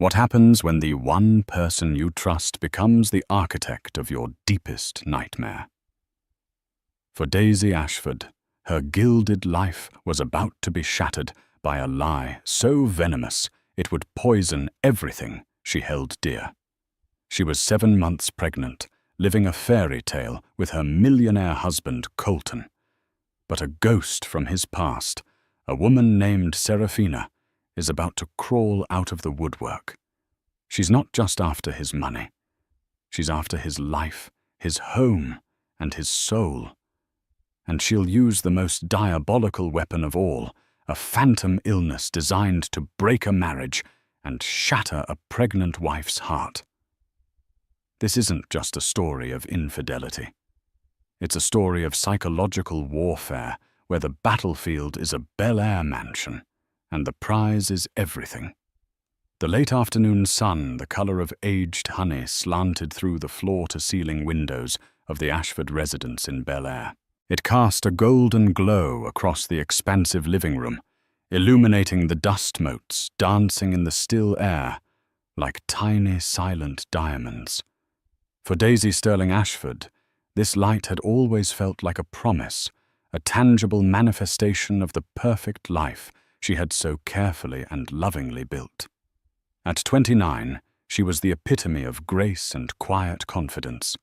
What happens when the one person you trust becomes the architect of your deepest nightmare? For Daisy Ashford, her gilded life was about to be shattered by a lie so venomous it would poison everything she held dear. She was 7 months pregnant, living a fairy tale with her millionaire husband Colton. But a ghost from his past, a woman named Serafina, is about to crawl out of the woodwork. She's not just after his money. She's after his life, his home, and his soul. And she'll use the most diabolical weapon of all, a phantom illness designed to break a marriage and shatter a pregnant wife's heart. This isn't just a story of infidelity. It's a story of psychological warfare where the battlefield is a Bel Air mansion and the prize is everything. The late afternoon sun, the color of aged honey, slanted through the floor-to-ceiling windows of the Ashford residence in Bel Air. It cast a golden glow across the expansive living room, illuminating the dust motes dancing in the still air like tiny silent diamonds. For Daisy Sterling Ashford, this light had always felt like a promise, a tangible manifestation of the perfect life she had so carefully and lovingly built. At 29, she was the epitome of grace and quiet confidence.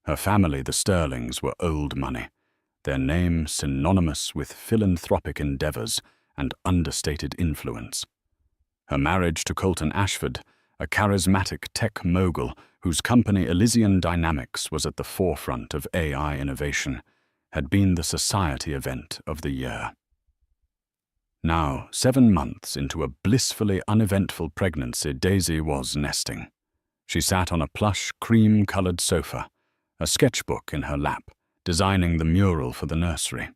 Her family, the Sterlings, were old money, their name synonymous with philanthropic endeavors and understated influence. Her marriage to Colton Ashford, a charismatic tech mogul whose company Elysian Dynamics was at the forefront of AI innovation, had been the society event of the year. Now, 7 months into a blissfully uneventful pregnancy, Daisy was nesting. She sat on a plush, cream-colored sofa, a sketchbook in her lap, designing the mural for the nursery.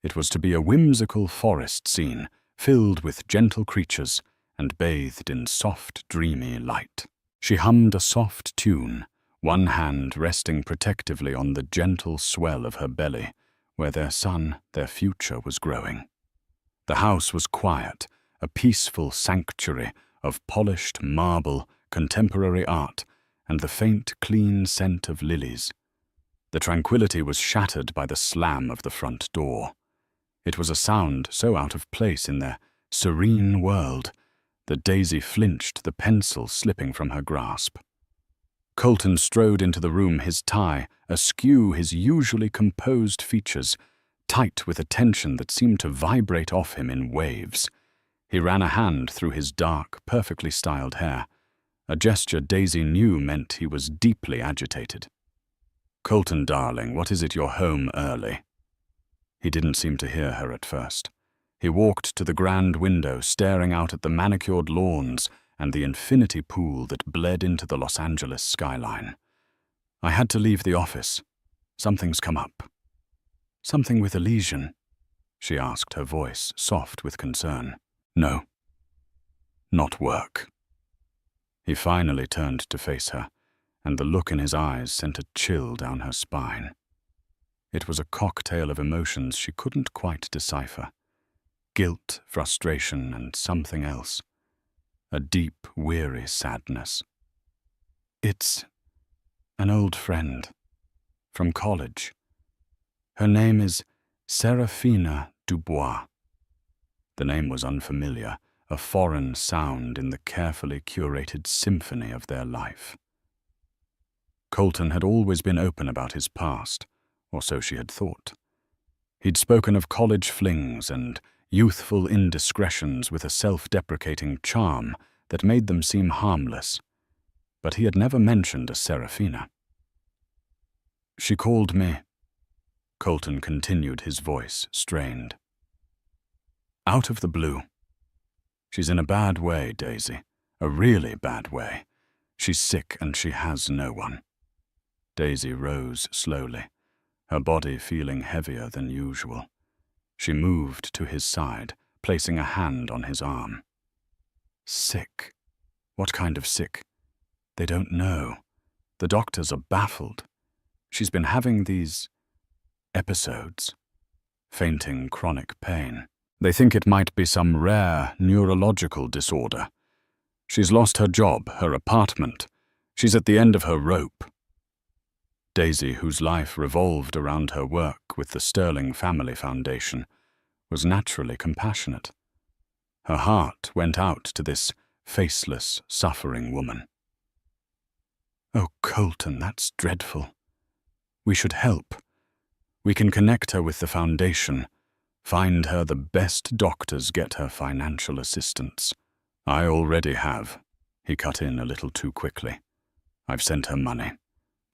It was to be a whimsical forest scene, filled with gentle creatures and bathed in soft, dreamy light. She hummed a soft tune, one hand resting protectively on the gentle swell of her belly, where their son, their future, was growing. The house was quiet, a peaceful sanctuary of polished marble, contemporary art, and the faint, clean scent of lilies. The tranquility was shattered by the slam of the front door. It was a sound so out of place in their serene world that Daisy flinched, the pencil slipping from her grasp. Colton strode into the room, his tie askew, his usually composed features tight with a tension that seemed to vibrate off him in waves. He ran a hand through his dark, perfectly styled hair, a gesture Daisy knew meant he was deeply agitated. "Colton, darling, what is it you're home early?" He didn't seem to hear her at first. He walked to the grand window, staring out at the manicured lawns and the infinity pool that bled into the Los Angeles skyline. "I had to leave the office. Something's come up." "Something with Elysian?" she asked, her voice soft with concern. "No. Not work." He finally turned to face her, and the look in his eyes sent a chill down her spine. It was a cocktail of emotions she couldn't quite decipher. Guilt, frustration, and something else. A deep, weary sadness. "It's an old friend. From college. Her name is Serafina Dubois." The name was unfamiliar, a foreign sound in the carefully curated symphony of their life. Colton had always been open about his past, or so she had thought. He'd spoken of college flings and youthful indiscretions with a self-deprecating charm that made them seem harmless, but he had never mentioned a Serafina. "She called me," Colton continued, his voice strained. "Out of the blue. She's in a bad way, Daisy, a really bad way. She's sick and she has no one." Daisy rose slowly, her body feeling heavier than usual. She moved to his side, placing a hand on his arm. "Sick? What kind of sick?" "They don't know. The doctors are baffled. She's been having these episodes, fainting chronic pain. They think it might be some rare neurological disorder. She's lost her job, her apartment. She's at the end of her rope. Daisy, whose life revolved around her work with the Sterling Family Foundation, was naturally compassionate. Her heart went out to this faceless, suffering woman. "Oh, Colton, that's dreadful. We should help. We can connect her with the foundation, find her the best doctors, get her financial assistance." "I already have," he cut in a little too quickly. "I've sent her money.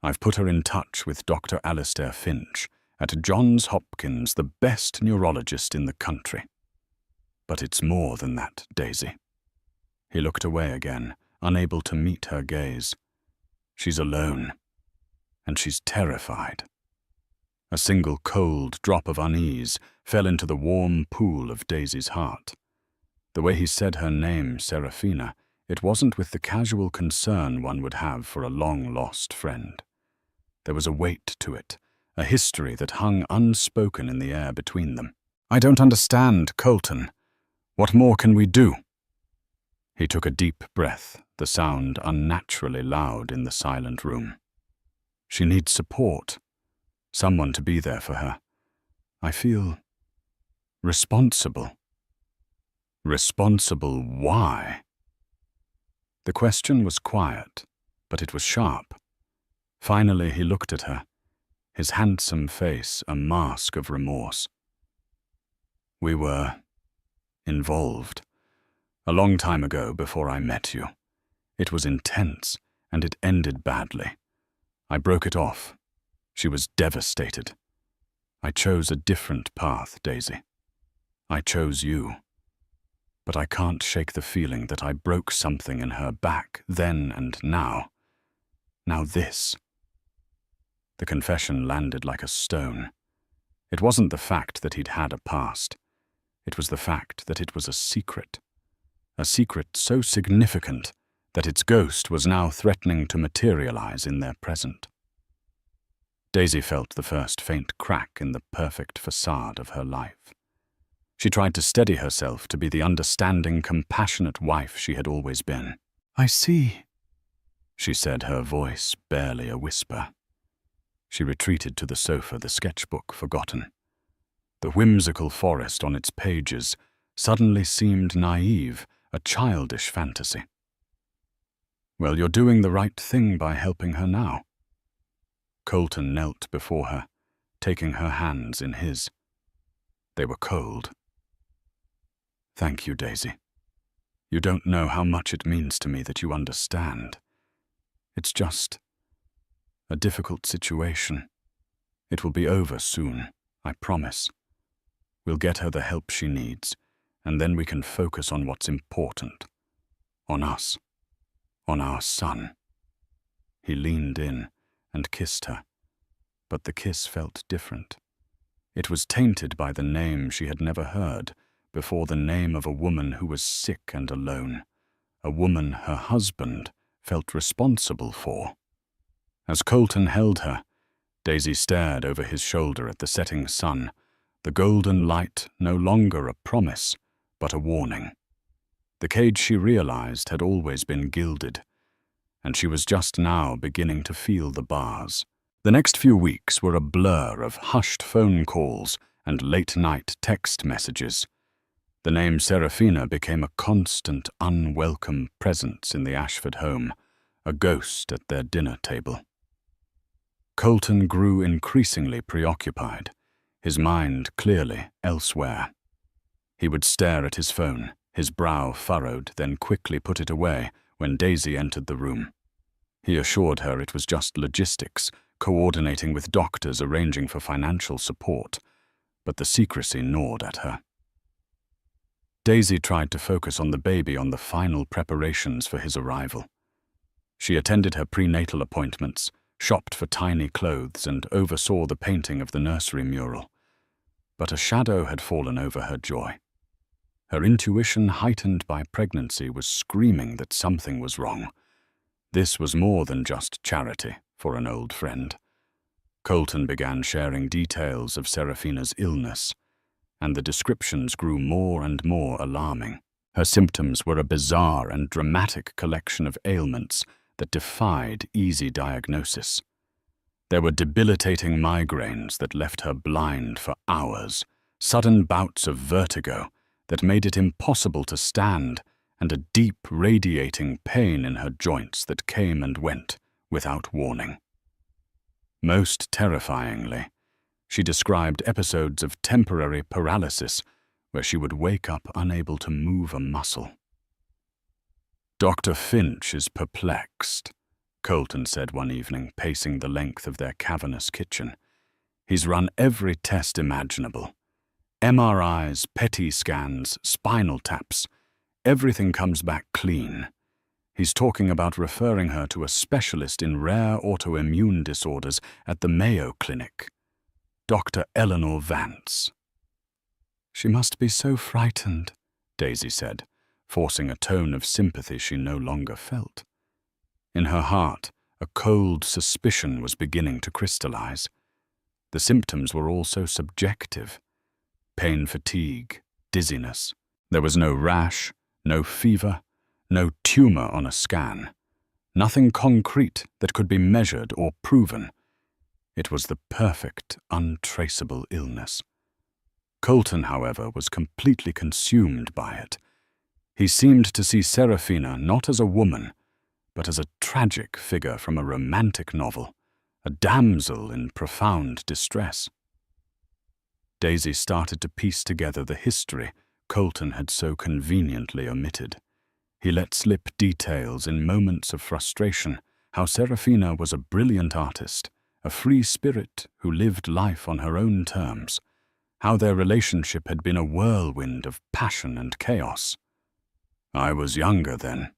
I've put her in touch with Dr. Alistair Finch at Johns Hopkins, the best neurologist in the country. But it's more than that, Daisy." He looked away again, unable to meet her gaze. "She's alone, and she's terrified." A single cold drop of unease fell into the warm pool of Daisy's heart. The way he said her name, Serafina, it wasn't with the casual concern one would have for a long-lost friend. There was a weight to it, a history that hung unspoken in the air between them. "I don't understand, Colton. What more can we do?" He took a deep breath, the sound unnaturally loud in the silent room. "She needs support. Someone to be there for her. I feel responsible." "Responsible why?" The question was quiet, but it was sharp. Finally he looked at her, his handsome face a mask of remorse. "We were involved. A long time ago, before I met you. It was intense, and it ended badly. I broke it off. She was devastated. I chose a different path, Daisy. I chose you. But I can't shake the feeling that I broke something in her back then and now. Now this." The confession landed like a stone. It wasn't the fact that he'd had a past. It was the fact that it was a secret so significant that its ghost was now threatening to materialize in their present. Daisy felt the first faint crack in the perfect facade of her life. She tried to steady herself to be the understanding, compassionate wife she had always been. "I see," she said, her voice barely a whisper. She retreated to the sofa, the sketchbook forgotten. The whimsical forest on its pages suddenly seemed naive, a childish fantasy. "Well, you're doing the right thing by helping her now." Colton knelt before her, taking her hands in his. They were cold. "Thank you, Daisy. You don't know how much it means to me that you understand. It's just a difficult situation. It will be over soon, I promise. We'll get her the help she needs, and then we can focus on what's important. On us. On our son." He leaned in and kissed her, but the kiss felt different. It was tainted by the name she had never heard before, the name of a woman who was sick and alone, a woman her husband felt responsible for. As Colton held her, Daisy stared over his shoulder at the setting sun, the golden light no longer a promise, but a warning. The cage, she realized, had always been gilded, and she was just now beginning to feel the bars. The next few weeks were a blur of hushed phone calls and late-night text messages. The name Serafina became a constant, unwelcome presence in the Ashford home, a ghost at their dinner table. Colton grew increasingly preoccupied, his mind clearly elsewhere. He would stare at his phone, his brow furrowed, then quickly put it away when Daisy entered the room. He assured her it was just logistics, coordinating with doctors, arranging for financial support, but the secrecy gnawed at her. Daisy tried to focus on the baby, on the final preparations for his arrival. She attended her prenatal appointments, shopped for tiny clothes, and oversaw the painting of the nursery mural. But a shadow had fallen over her joy. Her intuition, heightened by pregnancy, was screaming that something was wrong. This was more than just charity for an old friend. Colton began sharing details of Serafina's illness, and the descriptions grew more and more alarming. Her symptoms were a bizarre and dramatic collection of ailments that defied easy diagnosis. There were debilitating migraines that left her blind for hours, sudden bouts of vertigo that made it impossible to stand, and a deep, radiating pain in her joints that came and went without warning. Most terrifyingly, she described episodes of temporary paralysis where she would wake up unable to move a muscle. "Dr. Finch is perplexed," Colton said one evening, pacing the length of their cavernous kitchen. "He's run every test imaginable. MRIs, PET scans, spinal taps. Everything comes back clean. He's talking about referring her to a specialist in rare autoimmune disorders at the Mayo Clinic, Dr. Eleanor Vance." "She must be so frightened," Daisy said, forcing a tone of sympathy she no longer felt. In her heart, a cold suspicion was beginning to crystallize. The symptoms were all so subjective. Pain, fatigue, dizziness. There was no rash, no fever, no tumor on a scan. Nothing concrete that could be measured or proven. It was the perfect, untraceable illness. Colton, however, was completely consumed by it. He seemed to see Serafina not as a woman, but as a tragic figure from a romantic novel, a damsel in profound distress. Daisy started to piece together the history Colton had so conveniently omitted. He let slip details in moments of frustration, how Serafina was a brilliant artist, a free spirit who lived life on her own terms, how their relationship had been a whirlwind of passion and chaos. "I was younger then,"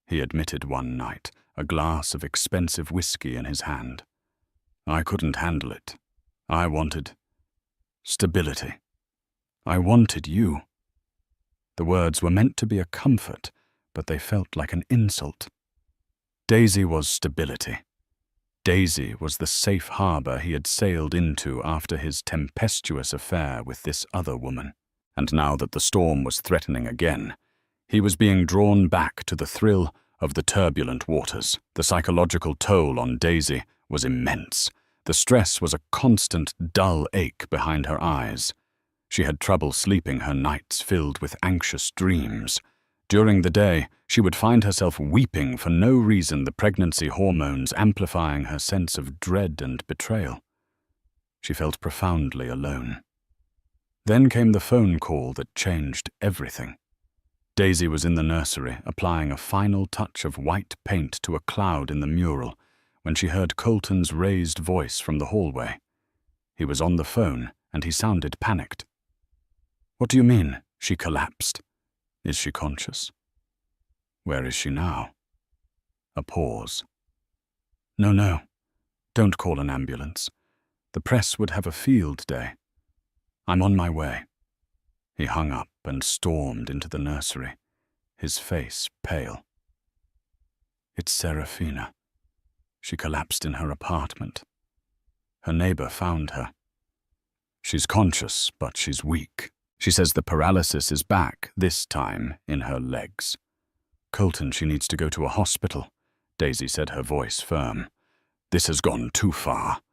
he admitted one night, a glass of expensive whiskey in his hand. "I couldn't handle it. I wanted stability. I wanted you." The words were meant to be a comfort, but they felt like an insult. Daisy was stability. Daisy was the safe harbor he had sailed into after his tempestuous affair with this other woman. And now that the storm was threatening again, he was being drawn back to the thrill of the turbulent waters. The psychological toll on Daisy was immense. The stress was a constant, dull ache behind her eyes. She had trouble sleeping, her nights filled with anxious dreams. During the day, she would find herself weeping for no reason, the pregnancy hormones amplifying her sense of dread and betrayal. She felt profoundly alone. Then came the phone call that changed everything. Daisy was in the nursery, applying a final touch of white paint to a cloud in the mural, when she heard Colton's raised voice from the hallway. He was on the phone, and he sounded panicked. "What do you mean?" She collapsed. "Is she conscious?" "Where is she now?" A pause. No, don't call an ambulance. The press would have a field day. I'm on my way." He hung up and stormed into the nursery, his face pale. "It's Serafina." She collapsed in her apartment. Her neighbor found her. "She's conscious, but she's weak. She says the paralysis is back, this time in her legs." "Colton, she needs to go to a hospital," Daisy said, her voice firm. "This has gone too far."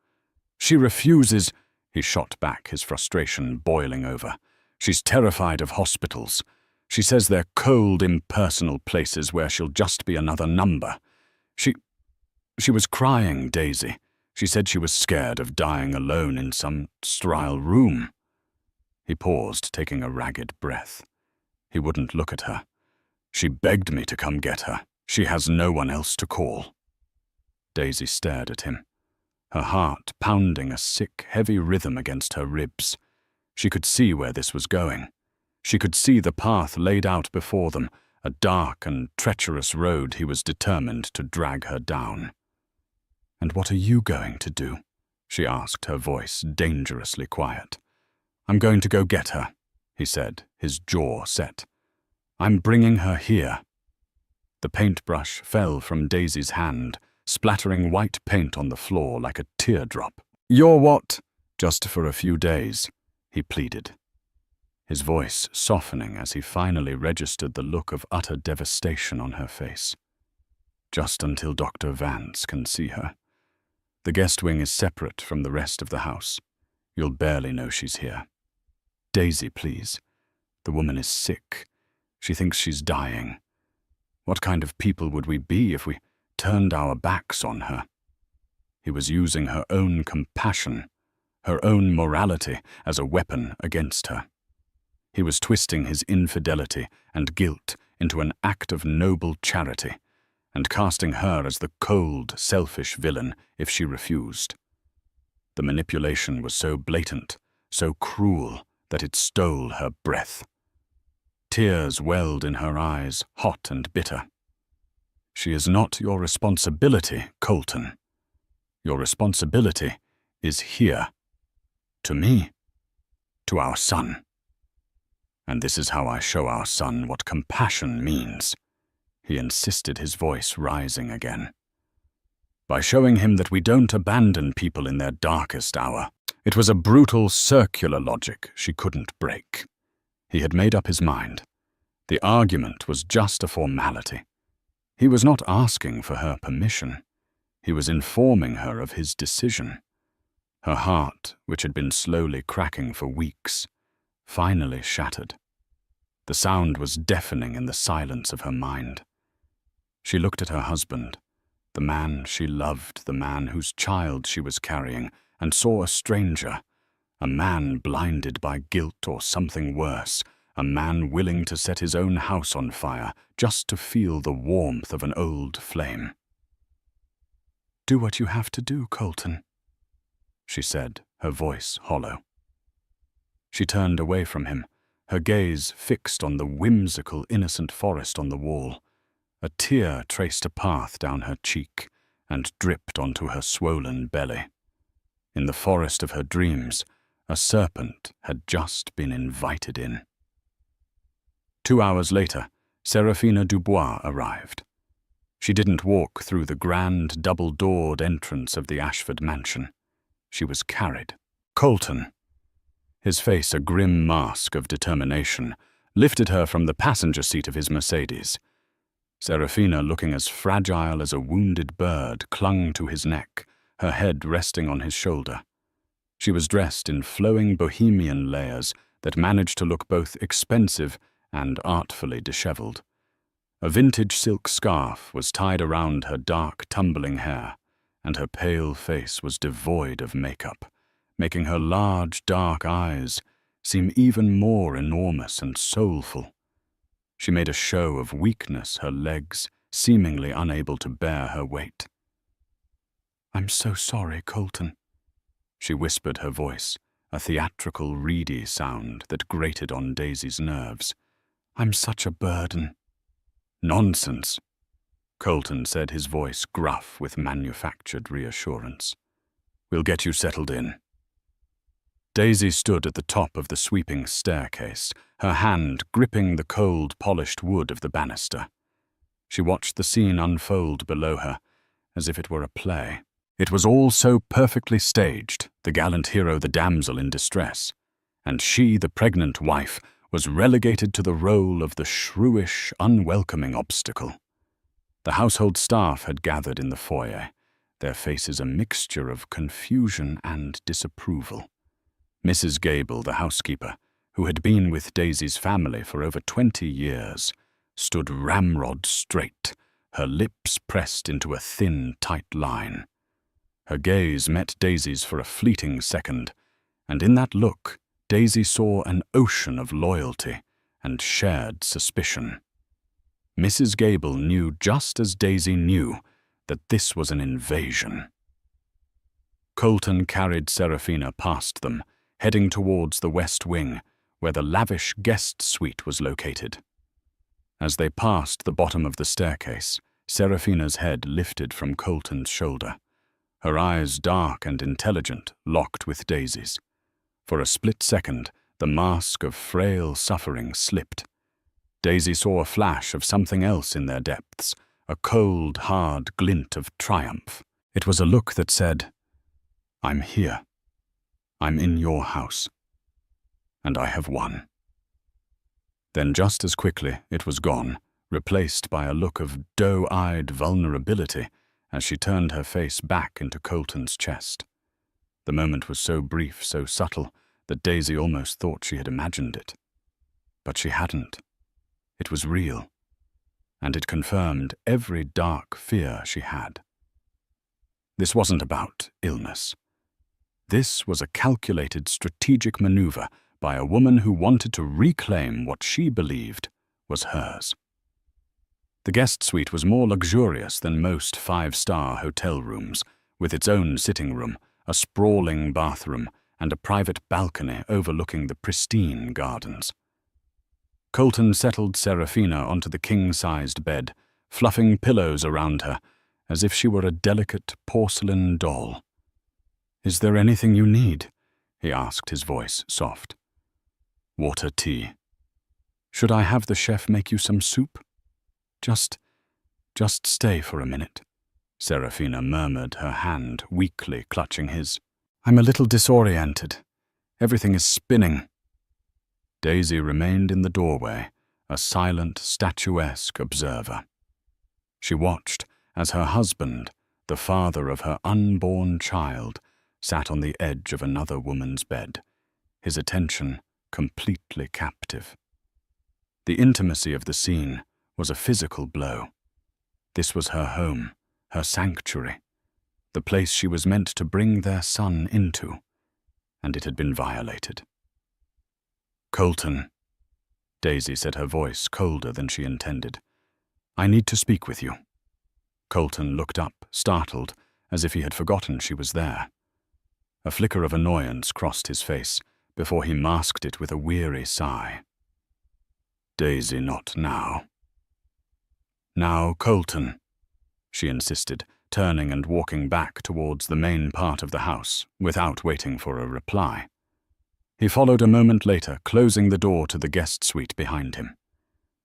"She refuses," he shot back, his frustration boiling over. "She's terrified of hospitals. She says they're cold, impersonal places where she'll just be another number. She was crying, Daisy. She said she was scared of dying alone in some sterile room." He paused, taking a ragged breath. He wouldn't look at her. "She begged me to come get her. She has no one else to call." Daisy stared at him, her heart pounding a sick, heavy rhythm against her ribs. She could see where this was going. She could see the path laid out before them, a dark and treacherous road he was determined to drag her down. "And what are you going to do?" she asked, her voice dangerously quiet. "I'm going to go get her," he said, his jaw set. "I'm bringing her here." The paintbrush fell from Daisy's hand, splattering white paint on the floor like a teardrop. "You're what?" "Just for a few days," he pleaded. his voice softening as he finally registered the look of utter devastation on her face. "Just until Dr. Vance can see her. The guest wing is separate from the rest of the house. You'll barely know she's here. Daisy, please. The woman is sick. She thinks she's dying. What kind of people would we be if we turned our backs on her?" He was using her own compassion, her own morality as a weapon against her. He was twisting his infidelity and guilt into an act of noble charity, and casting her as the cold, selfish villain if she refused. The manipulation was so blatant, so cruel, that it stole her breath. Tears welled in her eyes, hot and bitter. "She is not your responsibility, Colton. Your responsibility is here. To me. To our son. And this is how I show our son what compassion means," he insisted, his voice rising again. "By showing him that we don't abandon people in their darkest hour." It was a brutal, circular logic she couldn't break. He had made up his mind. The argument was just a formality. He was not asking for her permission. He was informing her of his decision. Her heart, which had been slowly cracking for weeks, finally shattered. The sound was deafening in the silence of her mind. She looked at her husband, the man she loved, the man whose child she was carrying, and saw a stranger, a man blinded by guilt or something worse, a man willing to set his own house on fire just to feel the warmth of an old flame. "Do what you have to do, Colton," she said, her voice hollow. She turned away from him, her gaze fixed on the whimsical, innocent forest on the wall. A tear traced a path down her cheek and dripped onto her swollen belly. In the forest of her dreams, a serpent had just been invited in. 2 hours later, Seraphina Dubois arrived. She didn't walk through the grand, double-doored entrance of the Ashford mansion. She was carried. Colton, his face a grim mask of determination, lifted her from the passenger seat of his Mercedes. Seraphina, looking as fragile as a wounded bird, clung to his neck, her head resting on his shoulder. She was dressed in flowing bohemian layers that managed to look both expensive and artfully disheveled. A vintage silk scarf was tied around her dark, tumbling hair, and her pale face was devoid of makeup, making her large, dark eyes seem even more enormous and soulful. She made a show of weakness, her legs seemingly unable to bear her weight. "I'm so sorry, Colton," she whispered, her voice a theatrical, reedy sound that grated on Daisy's nerves. "I'm such a burden." "Nonsense," Colton said, his voice gruff with manufactured reassurance. "We'll get you settled in." Daisy stood at the top of the sweeping staircase, her hand gripping the cold, polished wood of the banister. She watched the scene unfold below her, as if it were a play. It was all so perfectly staged, the gallant hero the damsel in distress, and she, the pregnant wife, was relegated to the role of the shrewish, unwelcoming obstacle. The household staff had gathered in the foyer, their faces a mixture of confusion and disapproval. Mrs. Gable, the housekeeper, who had been with Daisy's family for over 20 years, stood ramrod straight, her lips pressed into a thin, tight line. Her gaze met Daisy's for a fleeting second, and in that look, Daisy saw an ocean of loyalty and shared suspicion. Mrs. Gable knew just as Daisy knew that this was an invasion. Colton carried Seraphina past them, heading towards the west wing, where the lavish guest suite was located. As they passed the bottom of the staircase, Seraphina's head lifted from Colton's shoulder. Her eyes, dark and intelligent, locked with Daisy's. For a split second, the mask of frail suffering slipped. Daisy saw a flash of something else in their depths, a cold, hard glint of triumph. It was a look that said, "I'm here. I'm in your house. And I have won." Then just as quickly it was gone, replaced by a look of doe-eyed vulnerability as she turned her face back into Colton's chest. The moment was so brief, so subtle, that Daisy almost thought she had imagined it. But she hadn't. It was real, and it confirmed every dark fear she had. This wasn't about illness. This was a calculated strategic maneuver by a woman who wanted to reclaim what she believed was hers. The guest suite was more luxurious than most five-star hotel rooms, with its own sitting room, a sprawling bathroom, and a private balcony overlooking the pristine gardens. Colton settled Serafina onto the king-sized bed, fluffing pillows around her, as if she were a delicate porcelain doll. "Is there anything you need?" he asked, his voice soft. "Water, tea. Should I have the chef make you some soup?" Just stay for a minute," Serafina murmured, her hand weakly clutching his. "I'm a little disoriented. Everything is spinning." Daisy remained in the doorway, a silent, statuesque observer. She watched as her husband, the father of her unborn child, sat on the edge of another woman's bed, his attention completely captive. The intimacy of the scene was a physical blow. This was her home, her sanctuary, the place she was meant to bring their son into, and it had been violated. "Colton," Daisy said, her voice colder than she intended. "I need to speak with you." Colton looked up, startled, as if he had forgotten she was there. A flicker of annoyance crossed his face, before he masked it with a weary sigh. "Daisy, not now." "Now, Colton," she insisted, turning and walking back towards the main part of the house, without waiting for a reply. He followed a moment later, closing the door to the guest suite behind him.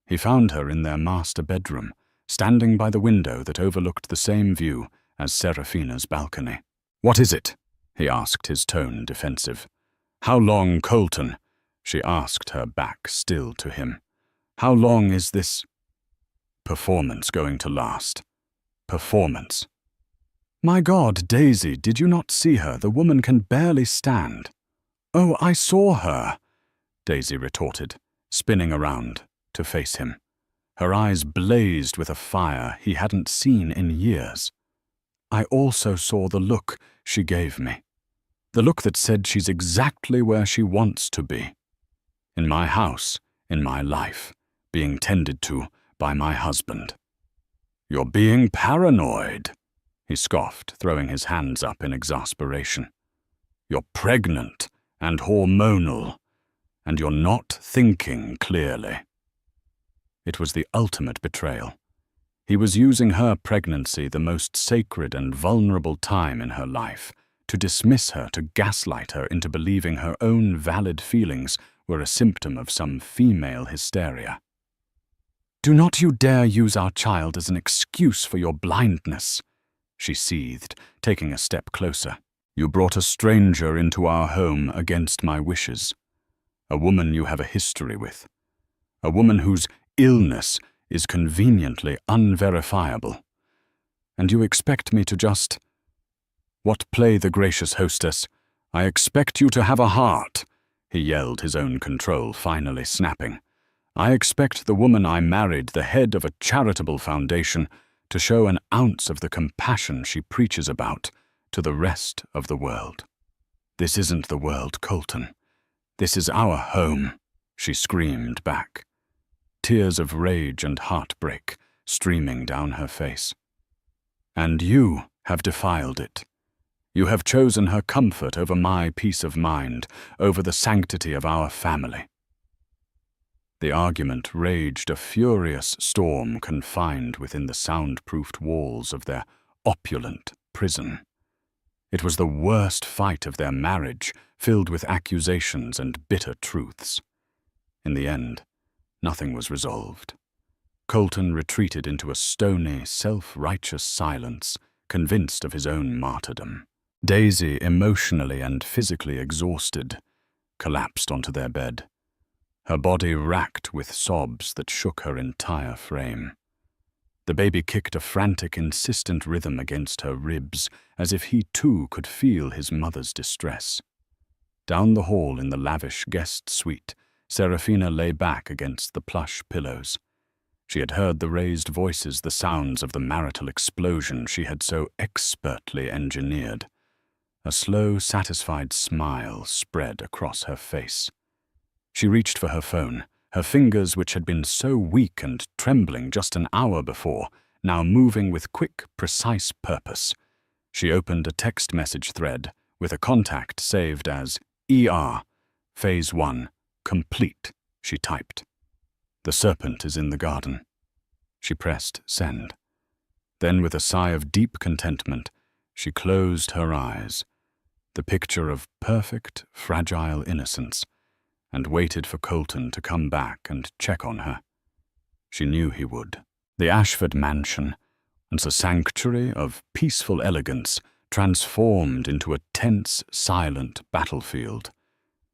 He found her in their master bedroom, standing by the window that overlooked the same view as Serafina's balcony. "What is it?" he asked, his tone defensive. "How long, Colton?" she asked, her back still to him. "How long is this performance going to last? Performance." "My God, Daisy, did you not see her? The woman can barely stand." "Oh, I saw her," Daisy retorted, spinning around to face him. Her eyes blazed with a fire he hadn't seen in years. "I also saw the look she gave me. The look that said she's exactly where she wants to be. In my house, in my life, being tended to by my husband." "You're being paranoid," he scoffed, throwing his hands up in exasperation. "You're pregnant and hormonal, and you're not thinking clearly." It was the ultimate betrayal. He was using her pregnancy, the most sacred and vulnerable time in her life, to dismiss her, to gaslight her into believing her own valid feelings were a symptom of some female hysteria. "Do not you dare use our child as an excuse for your blindness," she seethed, taking a step closer. "You brought a stranger into our home against my wishes. A woman you have a history with. A woman whose illness is conveniently unverifiable. And you expect me to just... What play the gracious hostess? I expect you to have a heart," he yelled, his own control finally snapping. "I expect the woman I married, the head of a charitable foundation, to show an ounce of the compassion she preaches about to the rest of the world." "This isn't the world, Colton. This is our home," she screamed back, tears of rage and heartbreak streaming down her face. "And you have defiled it. You have chosen her comfort over my peace of mind, over the sanctity of our family." The argument raged, a furious storm confined within the soundproofed walls of their opulent prison. It was the worst fight of their marriage, filled with accusations and bitter truths. In the end, nothing was resolved. Colton retreated into a stony, self-righteous silence, convinced of his own martyrdom. Daisy, emotionally and physically exhausted, collapsed onto their bed. her body racked with sobs that shook her entire frame. The baby kicked a frantic, insistent rhythm against her ribs, as if he too could feel his mother's distress. Down the hall in the lavish guest suite, Serafina lay back against the plush pillows. She had heard the raised voices, the sounds of the marital explosion she had so expertly engineered. A slow, satisfied smile spread across her face. She reached for her phone, her fingers, which had been so weak and trembling just an hour before, now moving with quick, precise purpose. She opened a text message thread with a contact saved as ER, Phase 1, complete, she typed. The serpent is in the garden. She pressed send. Then, with a sigh of deep contentment, she closed her eyes, the picture of perfect, fragile innocence, and waited for Colton to come back and check on her. She knew he would. The Ashford mansion, once a sanctuary of peaceful elegance, transformed into a tense, silent battlefield.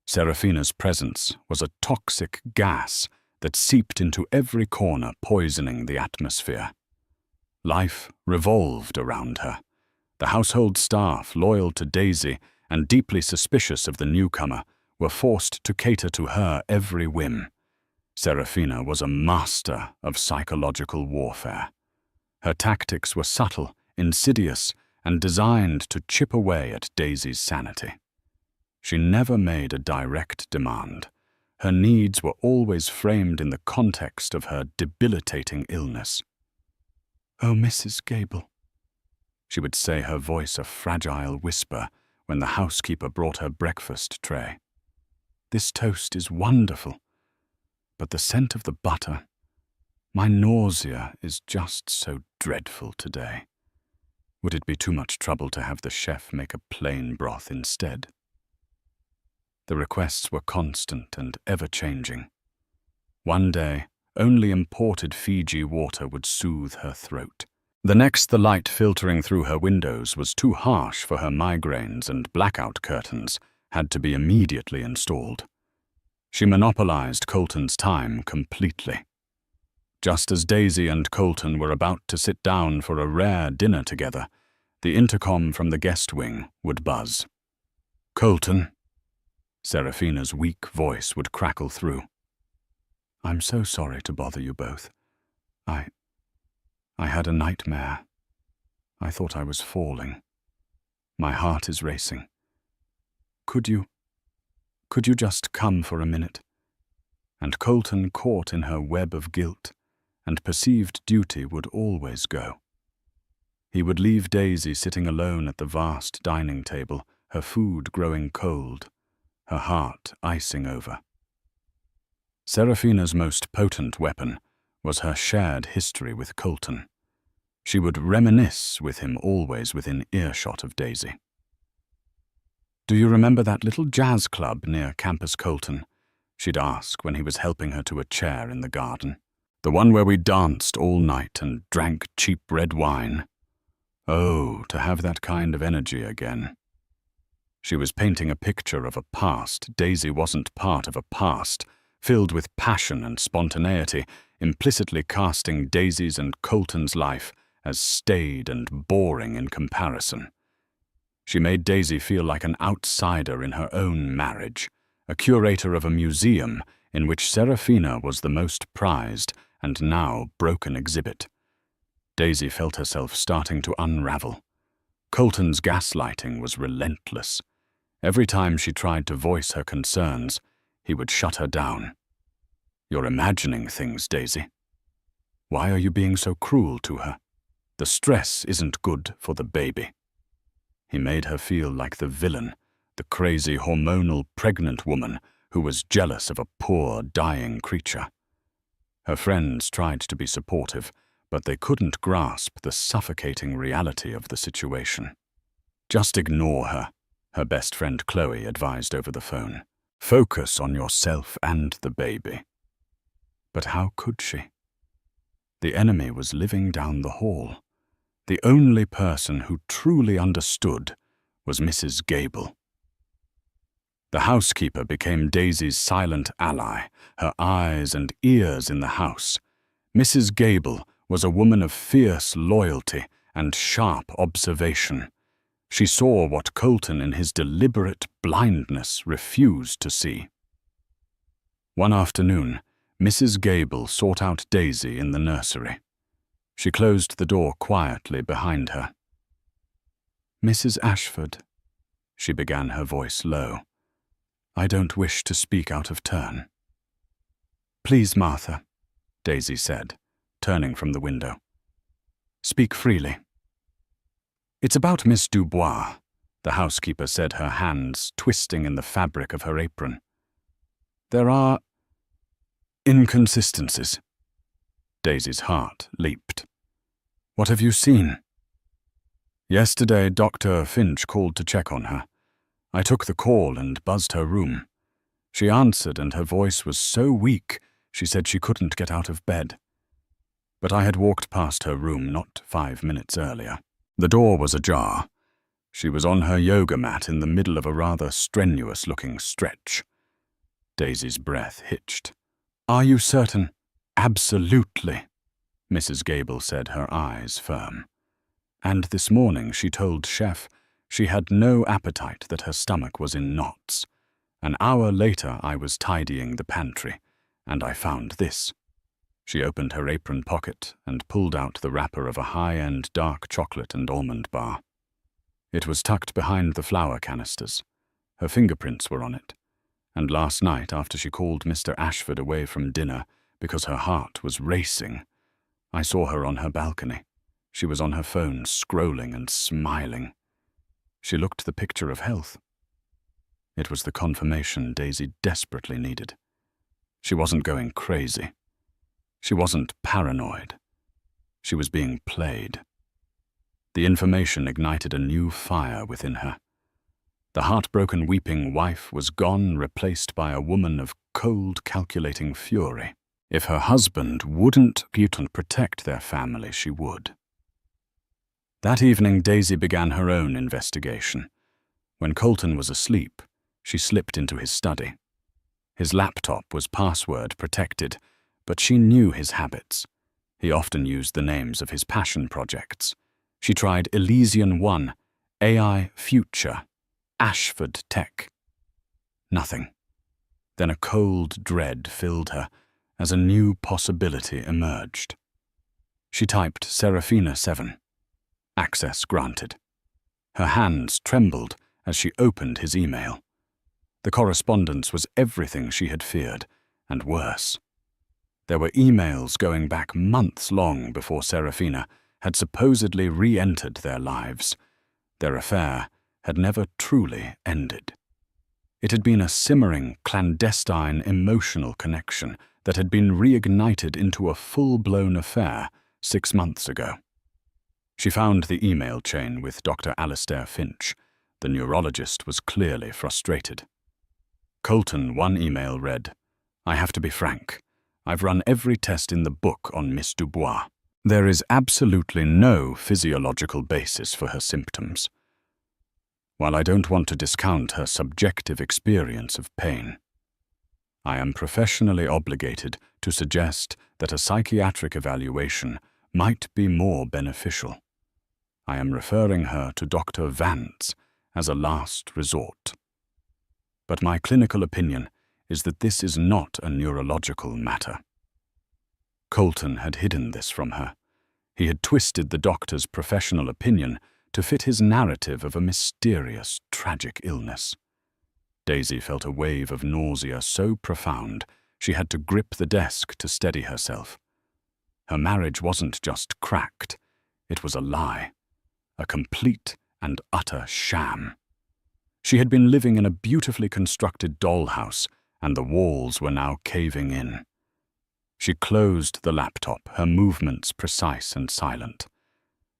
Serafina's presence was a toxic gas that seeped into every corner, poisoning the atmosphere. Life revolved around her. The household staff, loyal to Daisy and deeply suspicious of the newcomer, were forced to cater to her every whim. Serafina was a master of psychological warfare. Her tactics were subtle, insidious, and designed to chip away at Daisy's sanity. She never made a direct demand. Her needs were always framed in the context of her debilitating illness. "Oh, Mrs. Gable," she would say, her voice a fragile whisper, when the housekeeper brought her breakfast tray. "This toast is wonderful, but the scent of the butter, my nausea is just so dreadful today. Would it be too much trouble to have the chef make a plain broth instead?" The requests were constant and ever-changing. One day, only imported Fiji water would soothe her throat. The next, the light filtering through her windows was too harsh for her migraines, and blackout curtains had to be immediately installed. She monopolized Colton's time completely. Just as Daisy and Colton were about to sit down for a rare dinner together, the intercom from the guest wing would buzz. "Colton," Serafina's weak voice would crackle through. "I'm so sorry to bother you both. I had a nightmare. I thought I was falling. My heart is racing. Could you just come for a minute?" And Colton, caught in her web of guilt and perceived duty, would always go. He would leave Daisy sitting alone at the vast dining table, her food growing cold, her heart icing over. Serafina's most potent weapon was her shared history with Colton. She would reminisce with him, always within earshot of Daisy. "Do you remember that little jazz club near Campus Colton?" she'd ask when he was helping her to a chair in the garden. "The one where we danced all night and drank cheap red wine? Oh, to have that kind of energy again." She was painting a picture of a past. Daisy wasn't part of a past, filled with passion and spontaneity, implicitly casting Daisy's and Colton's life as staid and boring in comparison. She made Daisy feel like an outsider in her own marriage, a curator of a museum in which Serafina was the most prized and now broken exhibit. Daisy felt herself starting to unravel. Colton's gaslighting was relentless. Every time she tried to voice her concerns, he would shut her down. "You're imagining things, Daisy. Why are you being so cruel to her? The stress isn't good for the baby." He made her feel like the villain, the crazy hormonal pregnant woman who was jealous of a poor, dying creature. Her friends tried to be supportive, but they couldn't grasp the suffocating reality of the situation. "Just ignore her," her best friend Chloe advised over the phone. "Focus on yourself and the baby." But how could she? The enemy was living down the hall. The only person who truly understood was Mrs. Gable. The housekeeper became Daisy's silent ally, her eyes and ears in the house. Mrs. Gable was a woman of fierce loyalty and sharp observation. She saw what Colton in his deliberate blindness refused to see. One afternoon, Mrs. Gable sought out Daisy in the nursery. She closed the door quietly behind her. "Mrs. Ashford," she began, her voice low, "I don't wish to speak out of turn." "Please, Martha," Daisy said, turning from the window. "Speak freely." "It's about Miss Dubois," the housekeeper said, her hands twisting in the fabric of her apron. "There are inconsistencies." Daisy's heart leaped. "What have you seen?" "Yesterday, Dr. Finch called to check on her. I took the call and buzzed her room. She answered, and her voice was so weak she said she couldn't get out of bed. But I had walked past her room not 5 minutes earlier. The door was ajar. She was on her yoga mat in the middle of a rather strenuous-looking stretch." Daisy's breath hitched. "Are you certain?" "Absolutely," Mrs. Gable said, her eyes firm. "And this morning she told Chef she had no appetite, that her stomach was in knots. An hour later I was tidying the pantry, and I found this." She opened her apron pocket and pulled out the wrapper of a high-end dark chocolate and almond bar. It was tucked behind the flour canisters. Her fingerprints were on it. And last night, after she called Mr. Ashford away from dinner because her heart was racing, I saw her on her balcony. She was on her phone, scrolling and smiling. She looked the picture of health. It was the confirmation Daisy desperately needed. She wasn't going crazy. She wasn't paranoid. She was being played. The information ignited a new fire within her. The heartbroken, weeping wife was gone, replaced by a woman of cold, calculating fury. If her husband wouldn't protect their family, she would. That evening, Daisy began her own investigation. When Colton was asleep, she slipped into his study. His laptop was password protected, but she knew his habits. He often used the names of his passion projects. She tried Elysian 1, AI Future, Ashford Tech. Nothing. Then a cold dread filled her as a new possibility emerged. She typed Serafina 7. Access granted. Her hands trembled as she opened his email. The correspondence was everything she had feared, and worse. There were emails going back months long before Serafina had supposedly re-entered their lives. Their affair had never truly ended. It had been a simmering, clandestine, emotional connection that had been reignited into a full-blown affair 6 months ago. She found the email chain with Dr. Alistair Finch. The neurologist was clearly frustrated. Colton, one email read, "I have to be frank. I've run every test in the book on Miss Dubois. There is absolutely no physiological basis for her symptoms. While I don't want to discount her subjective experience of pain, I am professionally obligated to suggest that a psychiatric evaluation might be more beneficial. I am referring her to Dr. Vance as a last resort. But my clinical opinion is that this is not a neurological matter." Colton had hidden this from her. He had twisted the doctor's professional opinion to fit his narrative of a mysterious, tragic illness. Daisy felt a wave of nausea so profound she had to grip the desk to steady herself. Her marriage wasn't just cracked, it was a lie, a complete and utter sham. She had been living in a beautifully constructed dollhouse, and the walls were now caving in. She closed the laptop, her movements precise and silent.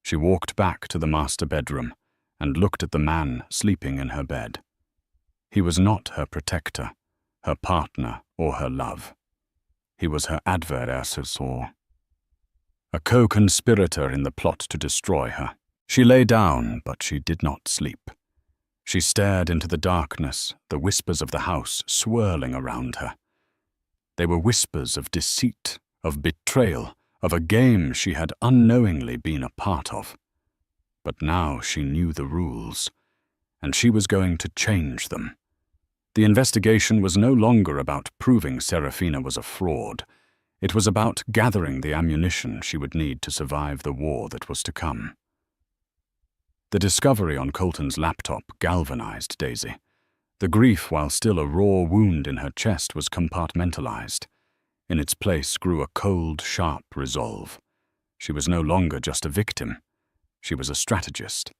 She walked back to the master bedroom and looked at the man sleeping in her bed. He was not her protector, her partner, or her love. He was her adversary, a co-conspirator in the plot to destroy her. She lay down, but she did not sleep. She stared into the darkness, the whispers of the house swirling around her. They were whispers of deceit, of betrayal, of a game she had unknowingly been a part of. But now she knew the rules, and she was going to change them. The investigation was no longer about proving Serafina was a fraud. It was about gathering the ammunition she would need to survive the war that was to come. The discovery on Colton's laptop galvanized Daisy. The grief, while still a raw wound in her chest, was compartmentalized. In its place grew a cold, sharp resolve. She was no longer just a victim. She was a strategist.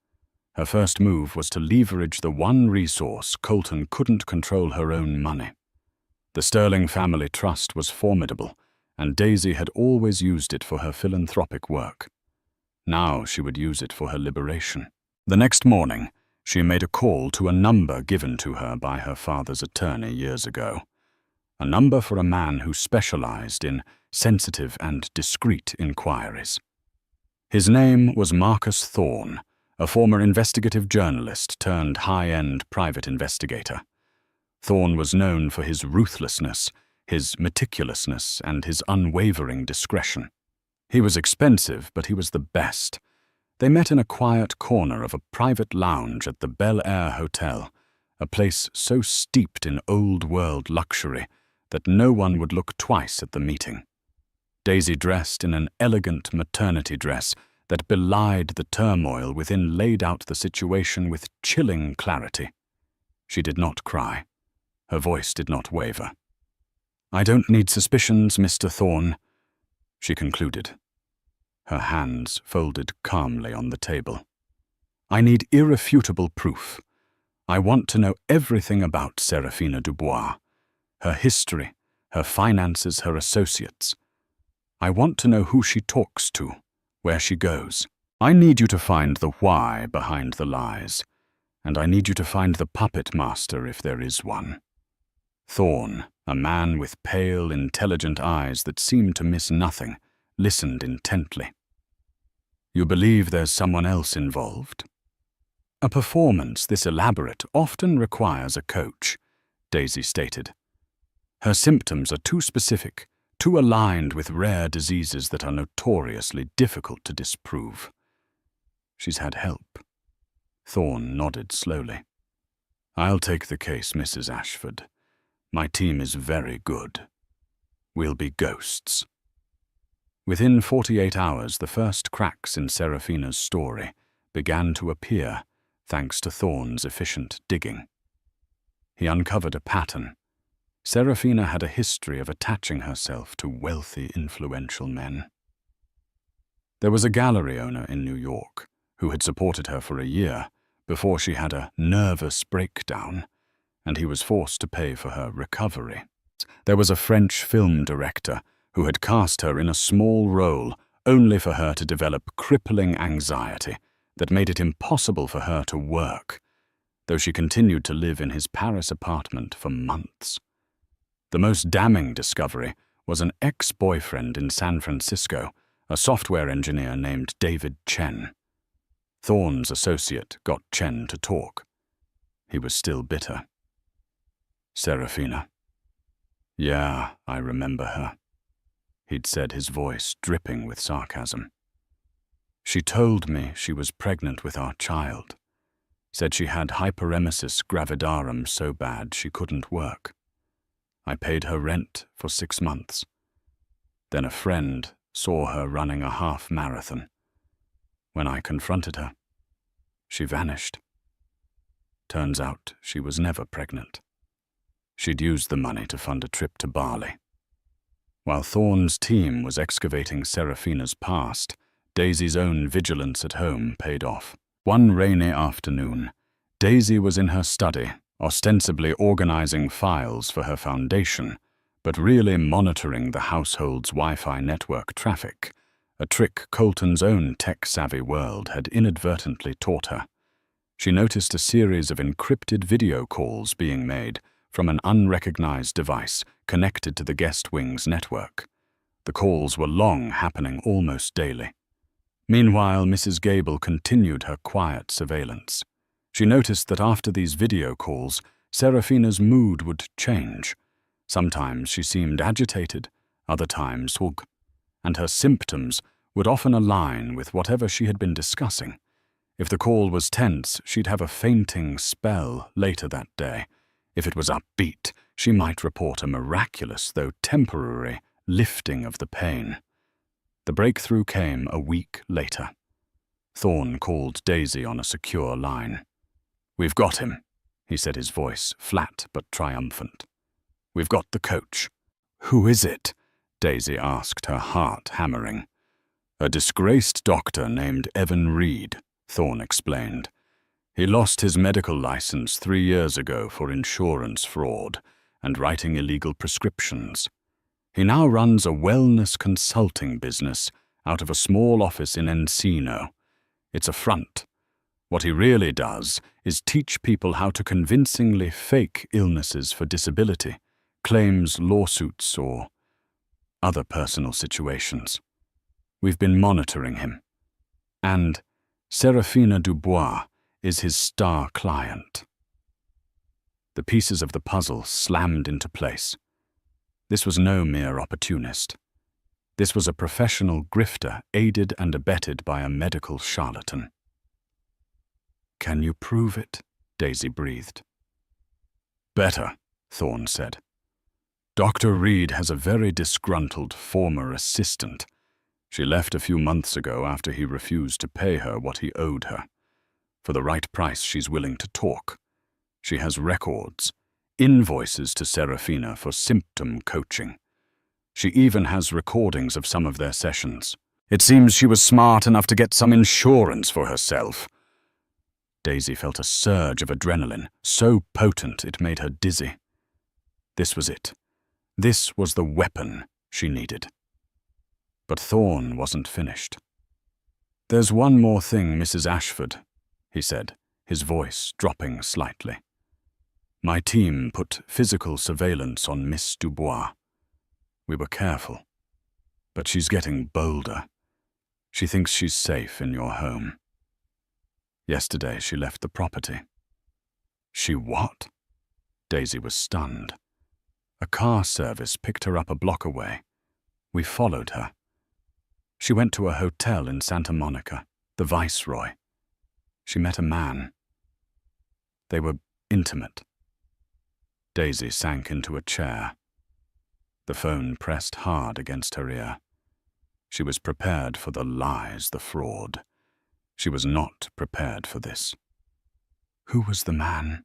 Her first move was to leverage the one resource Colton couldn't control: her own money. The Sterling family trust was formidable, and Daisy had always used it for her philanthropic work. Now she would use it for her liberation. The next morning, she made a call to a number given to her by her father's attorney years ago. A number for a man who specialized in sensitive and discreet inquiries. His name was Marcus Thorne, a former investigative journalist turned high-end private investigator. Thorne was known for his ruthlessness, his meticulousness, and his unwavering discretion. He was expensive, but he was the best. They met in a quiet corner of a private lounge at the Bel Air Hotel, a place so steeped in old-world luxury that no one would look twice at the meeting. Daisy, dressed in an elegant maternity dress that belied the turmoil within, laid out the situation with chilling clarity. She did not cry. Her voice did not waver. "I don't need suspicions, Mr. Thorne," she concluded. Her hands folded calmly on the table. "I need irrefutable proof. I want to know everything about Serafina Dubois, her history, her finances, her associates. I want to know who she talks to, where she goes. I need you to find the why behind the lies, and I need you to find the puppet master if there is one." Thorne, a man with pale, intelligent eyes that seemed to miss nothing, listened intently. "You believe there's someone else involved?" "A performance this elaborate often requires a coach," Daisy stated. "Her symptoms are too specific, too aligned with rare diseases that are notoriously difficult to disprove." "She's had help." Thorne nodded slowly. "I'll take the case, Mrs. Ashford. My team is very good. We'll be ghosts." Within 48 hours, the first cracks in Serafina's story began to appear, thanks to Thorne's efficient digging. He uncovered a pattern. Serafina had a history of attaching herself to wealthy, influential men. There was a gallery owner in New York who had supported her for a year before she had a nervous breakdown, and he was forced to pay for her recovery. There was a French film director who had cast her in a small role only for her to develop crippling anxiety that made it impossible for her to work, though she continued to live in his Paris apartment for months. The most damning discovery was an ex-boyfriend in San Francisco, a software engineer named David Chen. Thorne's associate got Chen to talk. He was still bitter. "Serafina." "Yeah, I remember her," he'd said, his voice dripping with sarcasm. "She told me she was pregnant with our child. Said she had hyperemesis gravidarum so bad she couldn't work. I paid her rent for 6 months. Then a friend saw her running a half marathon. When I confronted her, she vanished. Turns out she was never pregnant. She'd used the money to fund a trip to Bali. While Thorne's team was excavating Serafina's past, Daisy's own vigilance at home paid off. One rainy afternoon, Daisy was in her study, ostensibly organizing files for her foundation, but really monitoring the household's Wi-Fi network traffic, a trick Colton's own tech-savvy world had inadvertently taught her. She noticed a series of encrypted video calls being made from an unrecognized device connected to the guest wing's network. The calls were long, happening almost daily. Meanwhile, Mrs. Gable continued her quiet surveillance. She noticed that after these video calls, Serafina's mood would change. Sometimes she seemed agitated, other times hug, and her symptoms would often align with whatever she had been discussing. If the call was tense, she'd have a fainting spell later that day. If it was upbeat, she might report a miraculous, though temporary, lifting of the pain. The breakthrough came a week later. Thorne called Daisy on a secure line. "We've got him," he said, his voice flat but triumphant. "We've got the coach." "Who is it?" Daisy asked, her heart hammering. "A disgraced doctor named Evan Reed," Thorne explained. "He lost his medical license 3 years ago for insurance fraud and writing illegal prescriptions. He now runs a wellness consulting business out of a small office in Encino. It's a front. What he really does is teach people how to convincingly fake illnesses for disability, claims, lawsuits, or other personal situations. We've been monitoring him. And Serafina Dubois is his star client." The pieces of the puzzle slammed into place. This was no mere opportunist. This was a professional grifter aided and abetted by a medical charlatan. "Can you prove it?" Daisy breathed. "Better," Thorne said. "Dr. Reed has a very disgruntled former assistant. She left a few months ago after he refused to pay her what he owed her. For the right price, she's willing to talk. She has records, invoices to Serafina for symptom coaching. She even has recordings of some of their sessions. It seems she was smart enough to get some insurance for herself." Daisy felt a surge of adrenaline, so potent it made her dizzy. This was it. This was the weapon she needed. But Thorne wasn't finished. "There's one more thing, Mrs. Ashford," he said, his voice dropping slightly. "My team put physical surveillance on Miss Dubois. We were careful. But she's getting bolder. She thinks she's safe in your home. Yesterday she left the property." "She what?" Daisy was stunned. "A car service picked her up a block away. We followed her. She went to a hotel in Santa Monica, the Viceroy. She met a man. They were intimate." Daisy sank into a chair. The phone pressed hard against her ear. She was prepared for the lies, the fraud. She was not prepared for this. "Who was the man?"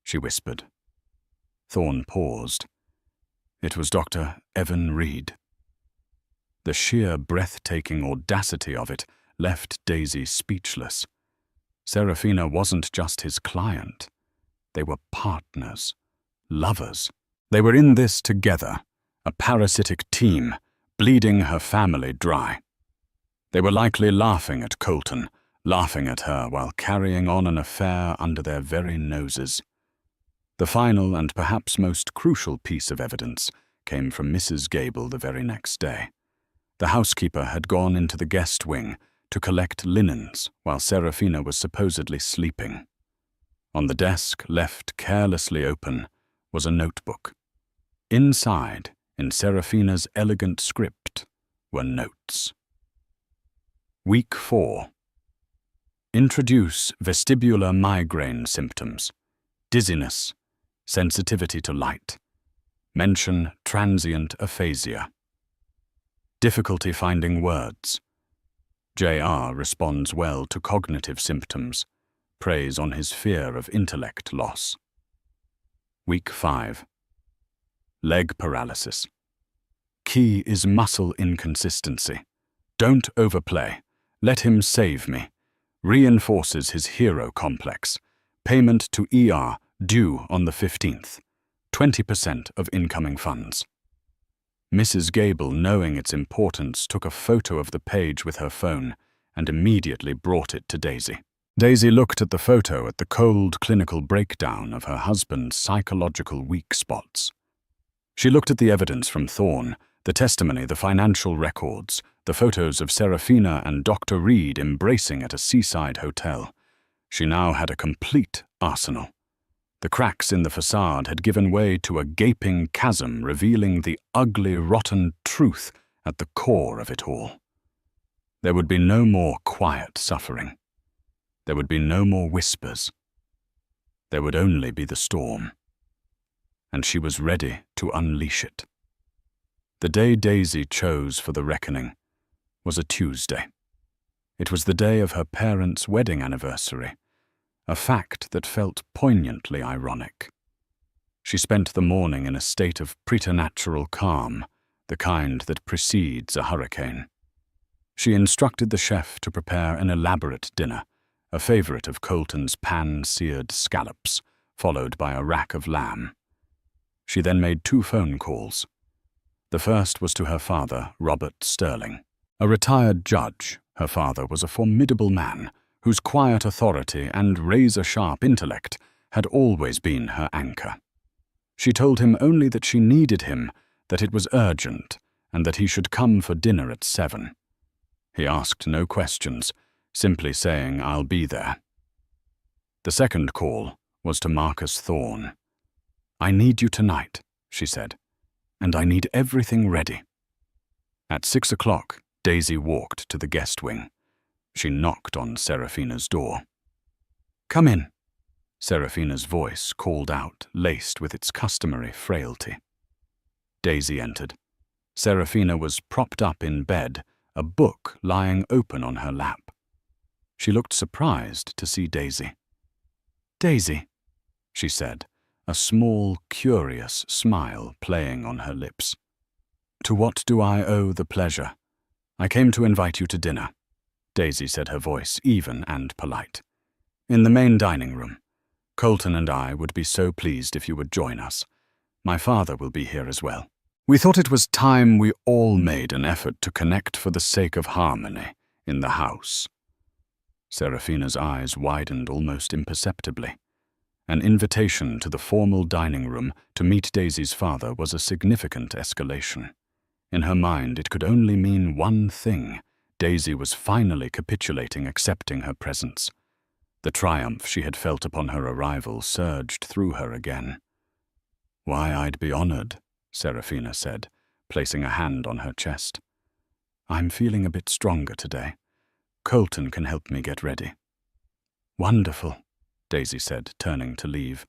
she whispered. Thorne paused. It was Dr. Evan Reed. The sheer breathtaking audacity of it left Daisy speechless. Serafina wasn't just his client. They were partners, lovers. They were in this together, a parasitic team, bleeding her family dry. They were likely laughing at Colton, laughing at her while carrying on an affair under their very noses. The final and perhaps most crucial piece of evidence came from Mrs. Gable the very next day. The housekeeper had gone into the guest wing to collect linens while Serafina was supposedly sleeping. On the desk, left carelessly open, was a notebook. Inside, in Serafina's elegant script, were notes. Week 4. Introduce vestibular migraine symptoms, dizziness, sensitivity to light. Mention transient aphasia. Difficulty finding words. JR responds well to cognitive symptoms, preys on his fear of intellect loss. Week 5. Leg paralysis. Key is muscle inconsistency. Don't overplay. Let him save me. Reinforces his hero complex. Payment to ER due on the 15th. 20% of incoming funds. Mrs. Gable, knowing its importance, took a photo of the page with her phone and immediately brought it to Daisy. Daisy looked at the photo at the cold clinical breakdown of her husband's psychological weak spots. She looked at the evidence from Thorne, the testimony, the financial records, the photos of Serafina and Dr. Reed embracing at a seaside hotel. She now had a complete arsenal. The cracks in the facade had given way to a gaping chasm revealing the ugly, rotten truth at the core of it all. There would be no more quiet suffering. There would be no more whispers. There would only be the storm. And she was ready to unleash it. The day Daisy chose for the reckoning was a Tuesday. It was the day of her parents' wedding anniversary, a fact that felt poignantly ironic. She spent the morning in a state of preternatural calm, the kind that precedes a hurricane. She instructed the chef to prepare an elaborate dinner, a favorite of Colton's pan-seared scallops, followed by a rack of lamb. She then made 2 phone calls. The first was to her father, Robert Sterling. A retired judge, her father was a formidable man whose quiet authority and razor-sharp intellect had always been her anchor. She told him only that she needed him, that it was urgent, and that he should come for dinner at 7. He asked no questions, simply saying, "I'll be there." The second call was to Marcus Thorne. "I need you tonight," she said, "and I need everything ready." At 6 o'clock, Daisy walked to the guest wing. She knocked on Seraphina's door. "Come in," Seraphina's voice called out, laced with its customary frailty. Daisy entered. Seraphina was propped up in bed, a book lying open on her lap. She looked surprised to see Daisy. "Daisy," she said, a small, curious smile playing on her lips. "To what do I owe the pleasure? I came to invite you to dinner," Daisy said, her voice even and polite. "In the main dining room. Colton and I would be so pleased if you would join us. My father will be here as well. We thought it was time we all made an effort to connect for the sake of harmony in the house." Seraphina's eyes widened almost imperceptibly. An invitation to the formal dining room to meet Daisy's father was a significant escalation. In her mind, it could only mean one thing. Daisy was finally capitulating, accepting her presence. The triumph she had felt upon her arrival surged through her again. "Why, I'd be honored," Seraphina said, placing a hand on her chest. "I'm feeling a bit stronger today. Colton can help me get ready." "Wonderful," Daisy said, turning to leave.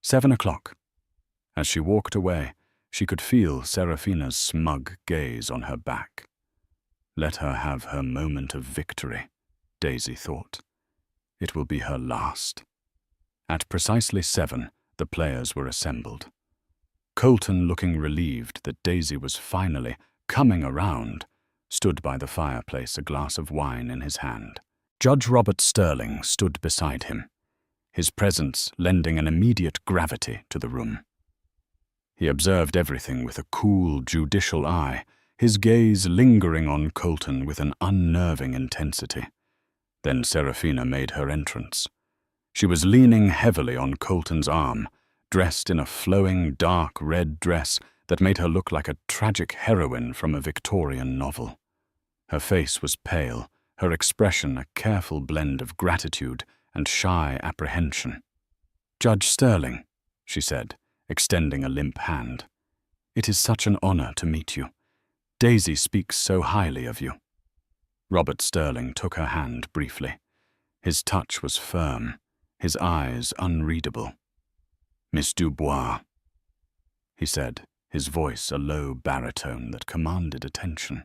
7 o'clock. As she walked away, she could feel Seraphina's smug gaze on her back. Let her have her moment of victory, Daisy thought. It will be her last. At precisely 7, the players were assembled. Colton, looking relieved that Daisy was finally coming around, stood by the fireplace, a glass of wine in his hand. Judge Robert Sterling stood beside him, his presence lending an immediate gravity to the room. He observed everything with a cool, judicial eye, his gaze lingering on Colton with an unnerving intensity. Then Seraphina made her entrance. She was leaning heavily on Colton's arm, dressed in a flowing, dark red dress that made her look like a tragic heroine from a Victorian novel. Her face was pale, her expression a careful blend of gratitude and shy apprehension. "Judge Sterling," she said, extending a limp hand. "It is such an honor to meet you. Daisy speaks so highly of you." Robert Sterling took her hand briefly. His touch was firm, his eyes unreadable. "Miss Dubois," he said, his voice a low baritone that commanded attention.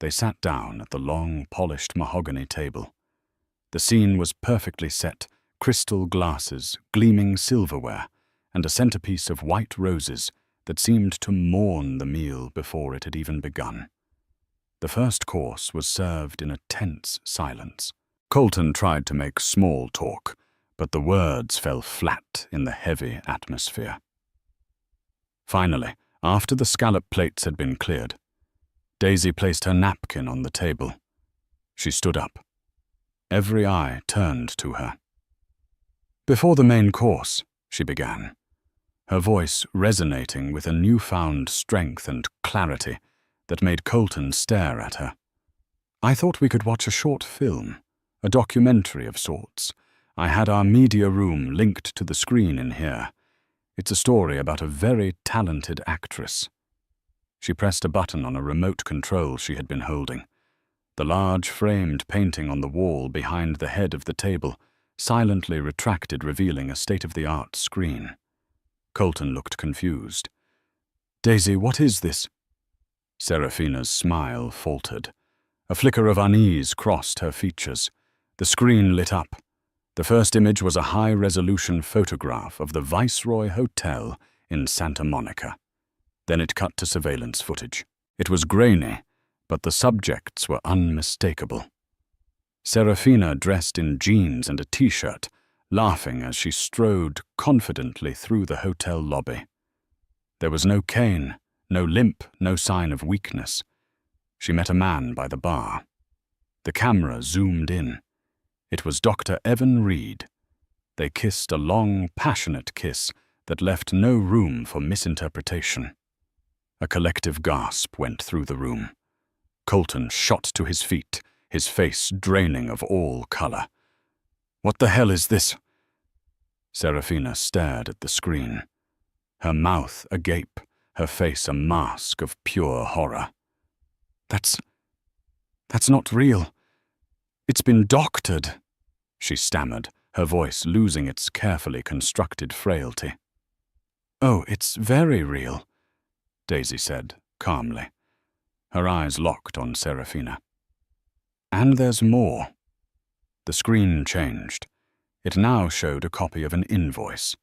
They sat down at the long, polished mahogany table. The scene was perfectly set, crystal glasses, gleaming silverware, and a centerpiece of white roses that seemed to mourn the meal before it had even begun. The first course was served in a tense silence. Colton tried to make small talk, but the words fell flat in the heavy atmosphere. Finally, after the scallop plates had been cleared, Daisy placed her napkin on the table. She stood up. Every eye turned to her. "Before the main course," she began, her voice resonating with a newfound strength and clarity that made Colton stare at her. "I thought we could watch a short film, a documentary of sorts, I had our media room linked to the screen in here. It's a story about a very talented actress." She pressed a button on a remote control she had been holding. The large framed painting on the wall behind the head of the table silently retracted, revealing a state-of-the-art screen. Colton looked confused. "Daisy, what is this?" Seraphina's smile faltered. A flicker of unease crossed her features. The screen lit up. The first image was a high-resolution photograph of the Viceroy Hotel in Santa Monica. Then it cut to surveillance footage. It was grainy, but the subjects were unmistakable. Seraphina, dressed in jeans and a t-shirt, laughing as she strode confidently through the hotel lobby. There was no cane, no limp, no sign of weakness. She met a man by the bar. The camera zoomed in. It was Dr. Evan Reed. They kissed a long, passionate kiss that left no room for misinterpretation. A collective gasp went through the room. Colton shot to his feet, his face draining of all color. "What the hell is this?" Seraphina stared at the screen. Her mouth agape, her face a mask of pure horror. That's not real. It's been doctored," she stammered, her voice losing its carefully constructed frailty. "Oh, it's very real," Daisy said, calmly. Her eyes locked on Seraphina. "And there's more." The screen changed. It now showed a copy of an invoice.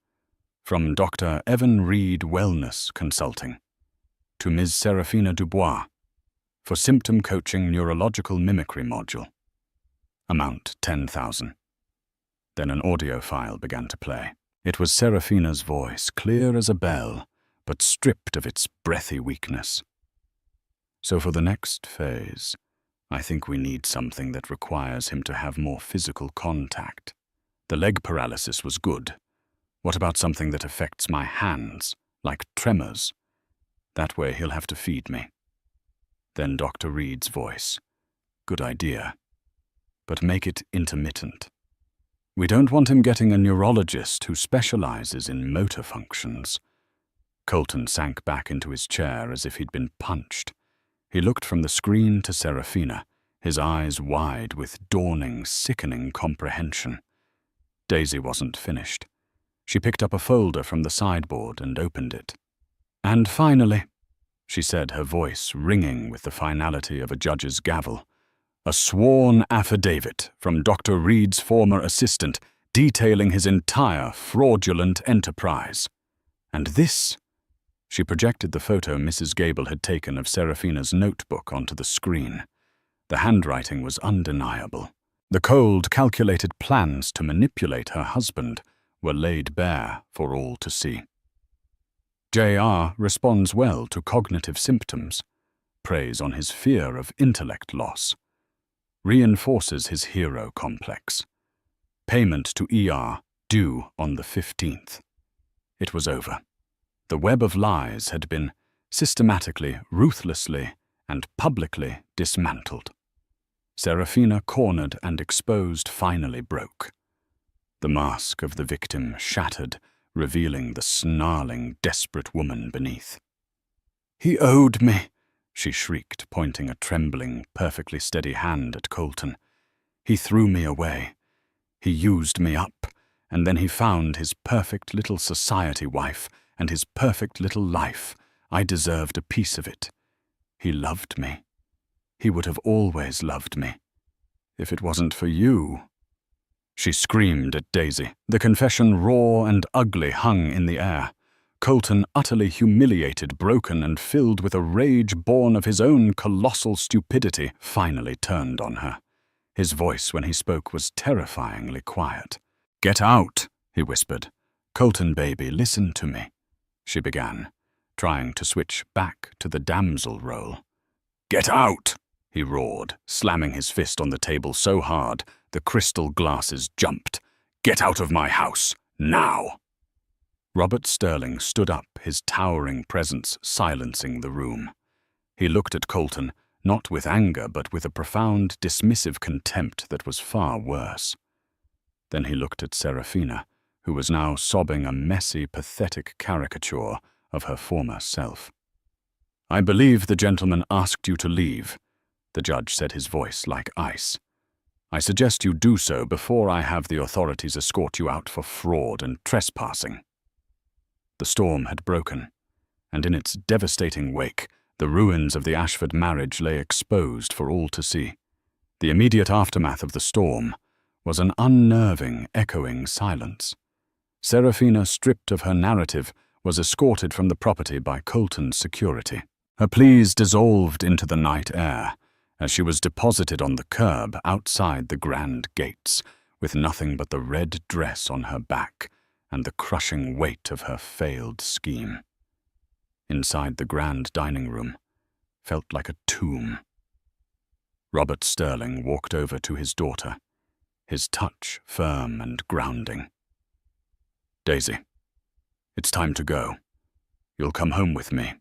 From Dr. Evan Reed Wellness Consulting. To Ms. Seraphina Dubois. For symptom coaching neurological mimicry module. Amount $10,000. Then an audio file began to play. It was Seraphina's voice, clear as a bell, but stripped of its breathy weakness. "So for the next phase, I think we need something that requires him to have more physical contact. The leg paralysis was good. What about something that affects my hands, like tremors? That way he'll have to feed me." Then Dr. Reed's voice. "Good idea. But make it intermittent. We don't want him getting a neurologist who specializes in motor functions." Colton sank back into his chair as if he'd been punched. He looked from the screen to Seraphina, his eyes wide with dawning, sickening comprehension. Daisy wasn't finished. She picked up a folder from the sideboard and opened it. "And finally," she said, her voice ringing with the finality of a judge's gavel, "a sworn affidavit from Dr. Reed's former assistant detailing his entire fraudulent enterprise. And this," she projected the photo Mrs. Gable had taken of Seraphina's notebook onto the screen. The handwriting was undeniable. The cold, calculated plans to manipulate her husband were laid bare for all to see. J.R. responds well to cognitive symptoms, preys on his fear of intellect loss, reinforces his hero complex. Payment to ER due on the 15th. It was over. The web of lies had been systematically, ruthlessly, and publicly dismantled. Seraphina, cornered and exposed, finally broke. The mask of the victim shattered, revealing the snarling, desperate woman beneath. "He owed me," she shrieked, pointing a trembling, perfectly steady hand at Colton. "He threw me away. He used me up, and then he found his perfect little society wife and his perfect little life. I deserved a piece of it. He loved me. He would have always loved me. If it wasn't for you." She screamed at Daisy. The confession, raw and ugly, hung in the air. Colton, utterly humiliated, broken, and filled with a rage born of his own colossal stupidity, finally turned on her. His voice, when he spoke, was terrifyingly quiet. "Get out," he whispered. "Colton, baby, listen to me," she began, trying to switch back to the damsel role. "Get out!" he roared, slamming his fist on the table so hard the crystal glasses jumped. "Get out of my house, now!" Robert Sterling stood up, his towering presence silencing the room. He looked at Colton, not with anger but with a profound, dismissive contempt that was far worse. Then he looked at Seraphina, who was now sobbing a messy, pathetic caricature of her former self. "I believe the gentleman asked you to leave," the judge said, his voice like ice. "I suggest you do so before I have the authorities escort you out for fraud and trespassing." The storm had broken, and in its devastating wake, the ruins of the Ashford marriage lay exposed for all to see. The immediate aftermath of the storm was an unnerving, echoing silence. Seraphina, stripped of her narrative, was escorted from the property by Colton's security. Her pleas dissolved into the night air as she was deposited on the curb outside the grand gates, with nothing but the red dress on her back and the crushing weight of her failed scheme. Inside the grand dining room felt like a tomb. Robert Sterling walked over to his daughter, his touch firm and grounding. "Daisy, it's time to go. You'll come home with me."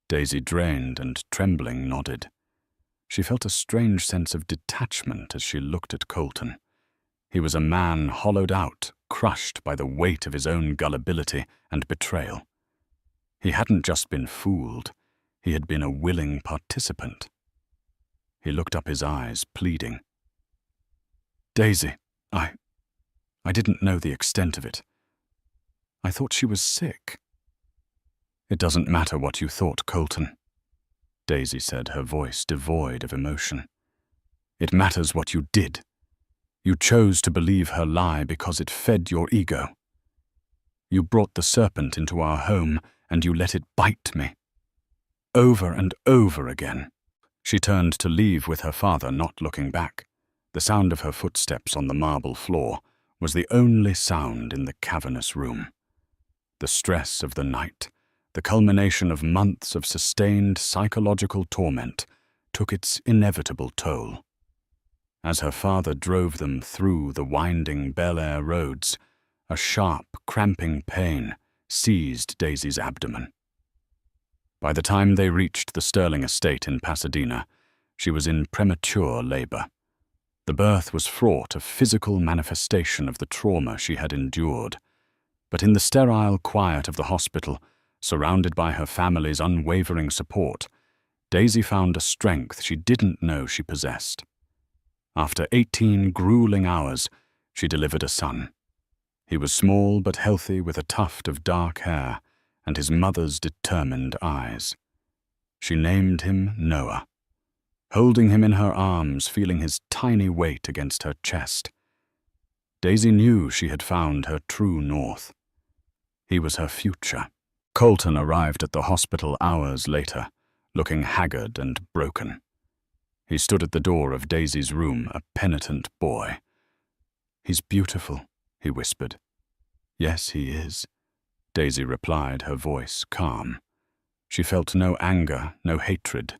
Daisy, drained and trembling, nodded. She felt a strange sense of detachment as she looked at Colton. He was a man hollowed out, crushed by the weight of his own gullibility and betrayal. He hadn't just been fooled, he had been a willing participant. He looked up, his eyes pleading. "Daisy, I didn't know the extent of it. I thought she was sick." "It doesn't matter what you thought, Colton," Daisy said, her voice devoid of emotion. "It matters what you did. You chose to believe her lie because it fed your ego. You brought the serpent into our home and you let it bite me. Over and over again." She turned to leave with her father, not looking back. The sound of her footsteps on the marble floor was the only sound in the cavernous room. The stress of the night, the culmination of months of sustained psychological torment, took its inevitable toll. As her father drove them through the winding Bel Air roads, a sharp, cramping pain seized Daisy's abdomen. By the time they reached the Sterling estate in Pasadena, she was in premature labor. The birth was fraught of physical manifestation of the trauma she had endured, but in the sterile quiet of the hospital, surrounded by her family's unwavering support, Daisy found a strength she didn't know she possessed. After 18 grueling hours, she delivered a son. He was small but healthy, with a tuft of dark hair and his mother's determined eyes. She named him Noah. Holding him in her arms, feeling his tiny weight against her chest, Daisy knew she had found her true north. He was her future. Colton arrived at the hospital hours later, looking haggard and broken. He stood at the door of Daisy's room, a penitent boy. "He's beautiful," he whispered. "Yes, he is," Daisy replied, her voice calm. She felt no anger, no hatred.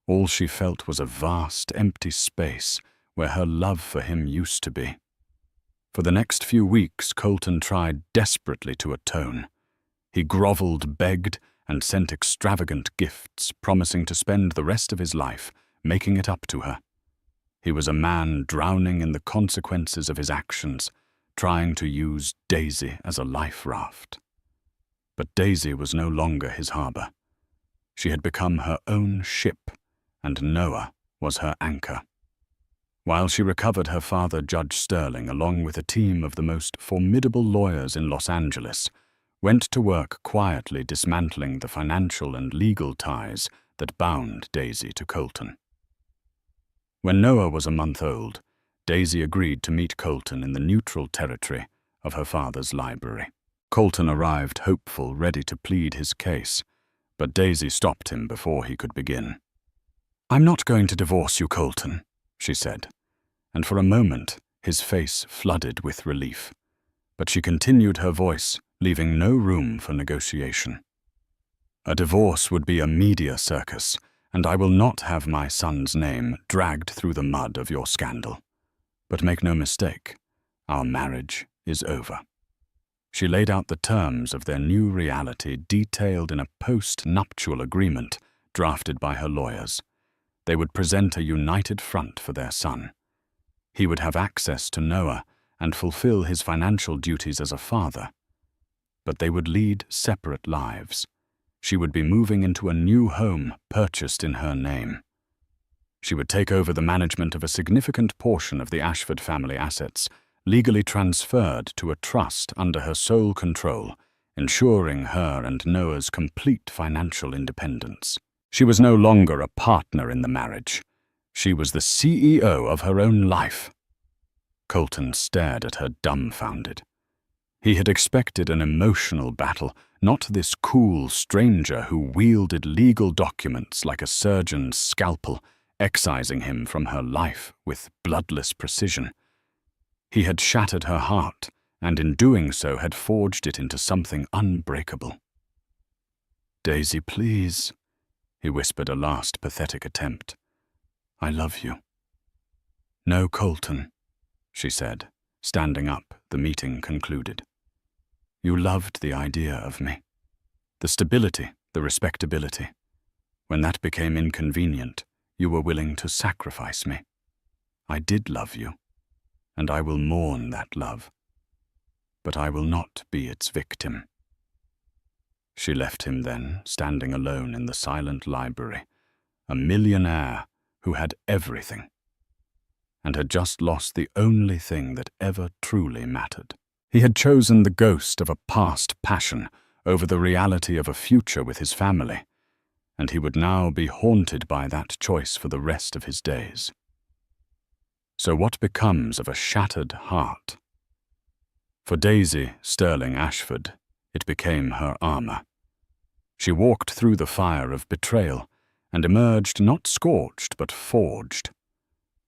All she felt was a vast, empty space where her love for him used to be. For the next few weeks, Colton tried desperately to atone. He groveled, begged, and sent extravagant gifts, promising to spend the rest of his life making it up to her. He was a man drowning in the consequences of his actions, trying to use Daisy as a life raft. But Daisy was no longer his harbor. She had become her own ship, and Noah was her anchor. While she recovered, her father, Judge Sterling, along with a team of the most formidable lawyers in Los Angeles, went to work quietly dismantling the financial and legal ties that bound Daisy to Colton. When Noah was a month old, Daisy agreed to meet Colton in the neutral territory of her father's library. Colton arrived hopeful, ready to plead his case, but Daisy stopped him before he could begin. "I'm not going to divorce you, Colton," she said, and for a moment his face flooded with relief. But she continued, her voice leaving no room for negotiation. "A divorce would be a media circus, and I will not have my son's name dragged through the mud of your scandal. But make no mistake, our marriage is over." She laid out the terms of their new reality, detailed in a post-nuptial agreement drafted by her lawyers. They would present a united front for their son. He would have access to Noah, and fulfill his financial duties as a father. But they would lead separate lives. She would be moving into a new home purchased in her name. She would take over the management of a significant portion of the Ashford family assets, legally transferred to a trust under her sole control, ensuring her and Noah's complete financial independence. She was no longer a partner in the marriage. She was the CEO of her own life. Colton stared at her dumbfounded. He had expected an emotional battle, not this cool stranger who wielded legal documents like a surgeon's scalpel, excising him from her life with bloodless precision. He had shattered her heart, and in doing so had forged it into something unbreakable. "Daisy, please," he whispered a last pathetic attempt. "I love you." "No, Colton," she said, standing up, the meeting concluded. "You loved the idea of me. The stability, the respectability. When that became inconvenient, you were willing to sacrifice me. I did love you, and I will mourn that love. But I will not be its victim." She left him then, standing alone in the silent library, a millionaire who had everything, and had just lost the only thing that ever truly mattered. He had chosen the ghost of a past passion over the reality of a future with his family, and he would now be haunted by that choice for the rest of his days. So what becomes of a shattered heart? For Daisy Sterling Ashford, it became her armor. She walked through the fire of betrayal and emerged not scorched but forged.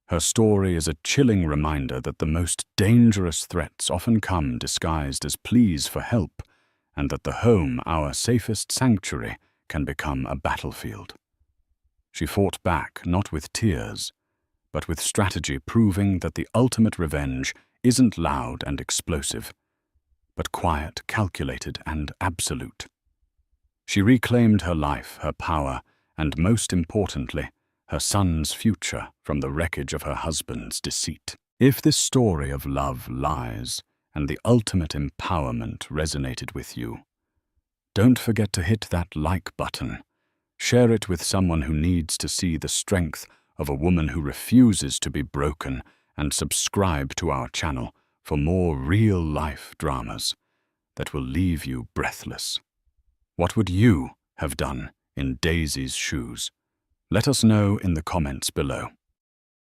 Her story is a chilling reminder that the most dangerous threats often come disguised as pleas for help, and that the home, our safest sanctuary, can become a battlefield. She fought back not with tears, but with strategy, proving that the ultimate revenge isn't loud and explosive, but quiet, calculated, and absolute. She reclaimed her life, her power, and most importantly, her son's future from the wreckage of her husband's deceit. If this story of love, lies, and the ultimate empowerment resonated with you, don't forget to hit that like button. Share it with someone who needs to see the strength of a woman who refuses to be broken, and subscribe to our channel for more real-life dramas that will leave you breathless. What would you have done in Daisy's shoes? Let us know in the comments below.